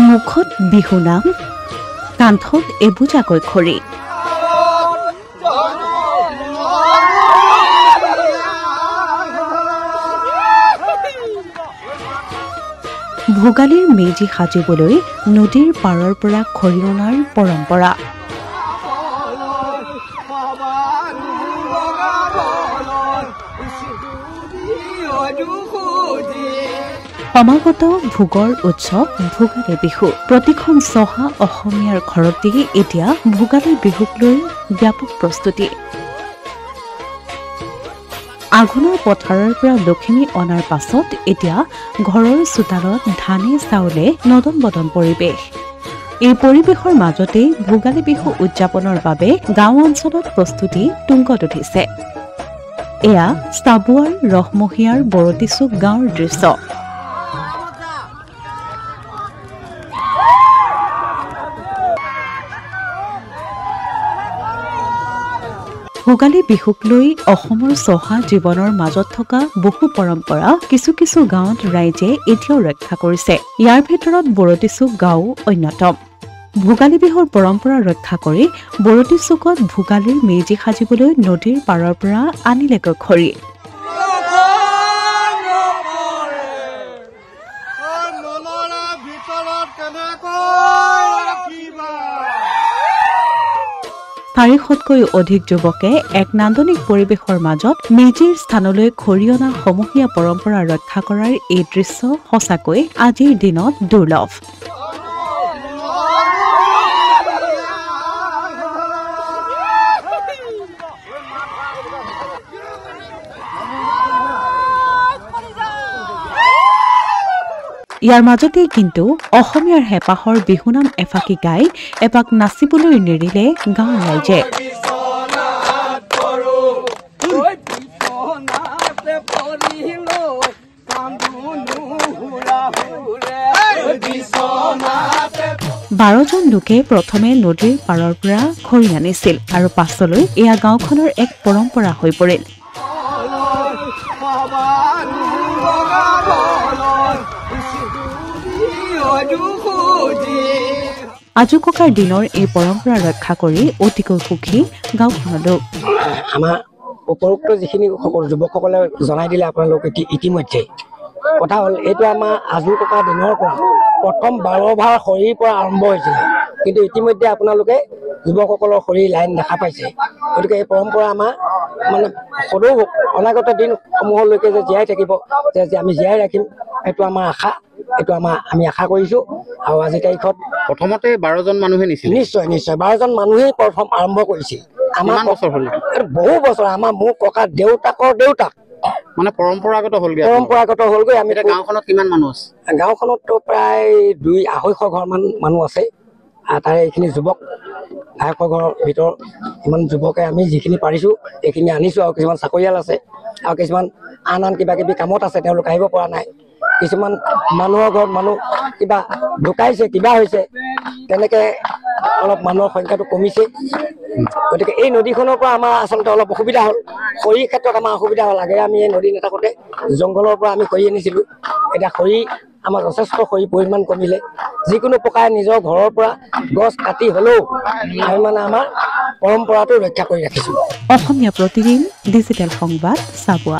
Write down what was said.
মুখত বিহু নাম, কান্ধত এবোজাকৈ খৰি। ভোগালীৰ মেজি সাজিবলৈ নদীৰ পাৰৰ পৰা খৰি অনাৰ পৰম্পৰা। সমাগত ভোগৰ উৎসৱ ভোগালী বিহু। প্ৰতিখন চহা অসমীয়াৰ ঘৰতেই এতিয়া ভোগালী বিহুক লৈ ব্যাপক প্ৰস্তুতি। আঘোণৰ পথাৰৰ পৰা লখিমী অনাৰ পাছত এতিয়া ঘৰৰ চোতালত ধানে চাউলে নদন বদন পৰিৱেশ। এই পৰিৱেশৰ মাজতেই ভোগালী বিহু উদযাপনৰ বাবে গাঁও অঞ্চলত প্ৰস্তুতি তুংগত উঠিছে। এয়া চাবুৱাৰ ৰহমহীয়াৰ বৰতিচুক গাঁৱৰ দৃশ্য। ভোগালী বিহুক লৈ অসমৰ চহা জীৱনৰ মাজত থকা বহু পৰম্পৰা কিছু কিছু গাঁৱত ৰাইজে এতিয়াও ৰক্ষা কৰিছে। ইয়াৰ ভিতৰত বৰতিচুক গাঁও অন্যতম। ভোগালী বিহুৰ পৰম্পৰা ৰক্ষা কৰি বৰতিচুকত ভোগালীৰ মেজি সাজিবলৈ নদীৰ পাৰৰ পৰা আনিলেগৈ খৰি। চাৰিশতকৈ অধিক যুৱকে এক নান্দনিক পৰিৱেশৰ মাজত মেজিৰ স্থানলৈ খৰি অনা সমূহীয়া পৰম্পৰা ৰক্ষা কৰাৰ এই দৃশ্য সঁচাকৈ আজিৰ দিনত দুৰ্লভ। ইয়াৰ মাজতেই কিন্তু অসমীয়াৰ হেঁপাহৰ বিহুনাম এফাকি গাই এপাক নাচিবলৈ নেৰিলে গাঁৱৰ ৰাইজে। বাৰজন লোকে প্ৰথমে নদীৰ পাৰৰ পৰা খৰি আনিছিল আৰু পাছলৈ এয়া গাঁওখনৰ এক পৰম্পৰা হৈ পৰিল। আজু ককাৰ দিনৰ এই পৰম্পৰা ৰক্ষা কৰি অতিকৈ সুখী গাঁওখনৰ লোক। আমাৰ উপৰোক্ত যিখিনি যুৱকসকলে জনাই দিলে আপোনালোক ইতিমধ্যে কথা হ'ল, এইটো আমাৰ আজু ককাৰ দিনৰ পৰা প্ৰথম 12 ভাৰ খৰিৰ পৰা আৰম্ভ হৈছিলে, কিন্তু ইতিমধ্যে আপোনালোকে যুৱকসকলৰ খৰি লাইন দেখা পাইছে। গতিকে এই পৰম্পৰা আমাৰ মানে সদৌ অনাগত দিনসমূহলৈকে যে জীয়াই থাকিব, যে আমি জীয়াই ৰাখিম, এইটো আমাৰ আশা। এইটো আমি আশা কৰিছোঁ। আৰু আজিৰ তাৰিখত প্ৰথমতে 12জন মানুহে নিছিল। নিশ্চয় 12জন মানুহেই প্ৰথম আৰম্ভ কৰিছিল। আমাৰ বছৰ হ'ল বহু বছৰ, আমাৰ মোৰ ককা দেউতাকৰ দেউতাক মানে পৰম্পৰাগত হ'লগৈ। আমি গাঁওখনত কিমান মানুহ আছে? গাঁওখনততো প্ৰায় 200-250 ঘৰমান মানুহ আছে। তাৰে এইখিনি যুৱক 250 ঘৰৰ ভিতৰত ইমান যুৱকে আমি যিখিনি পাৰিছোঁ এইখিনি আনিছোঁ। আৰু কিছুমান চাকৰিয়াল আছে আৰু কিছুমান আন কিবা কিবি কামত আছে, তেওঁলোক আহিব পৰা নাই। কিছুমান মানুহৰ ঘৰত মানুহ কিবা ঢুকাইছে, কিবা হৈছে, তেনেকে অলপ মানুহৰ সংখ্যাটো কমিছে। গতিকে এই নদীখনৰ পৰা আমাৰ আচলতে অলপ অসুবিধা হ'ল। খৰিৰ ক্ষেত্ৰত আমাৰ অসুবিধা হ'ল। আগে আমি এই নদী নাথাকোঁতে জংঘলৰ পৰা আমি খৰি আনিছিলোঁ। এতিয়া খৰি আমাৰ যথেষ্ট খৰি পৰিমাণ কমিলে। যিকোনো প্ৰকাৰে নিজৰ ঘৰৰ পৰা গছ কাটি হ'লেও আমি মানে আমাৰ পৰম্পৰাটো ৰক্ষা কৰি ৰাখিছোঁ। অসমীয়া প্ৰতিদিন ডিজিটেল সংবাদ চাবুৱা।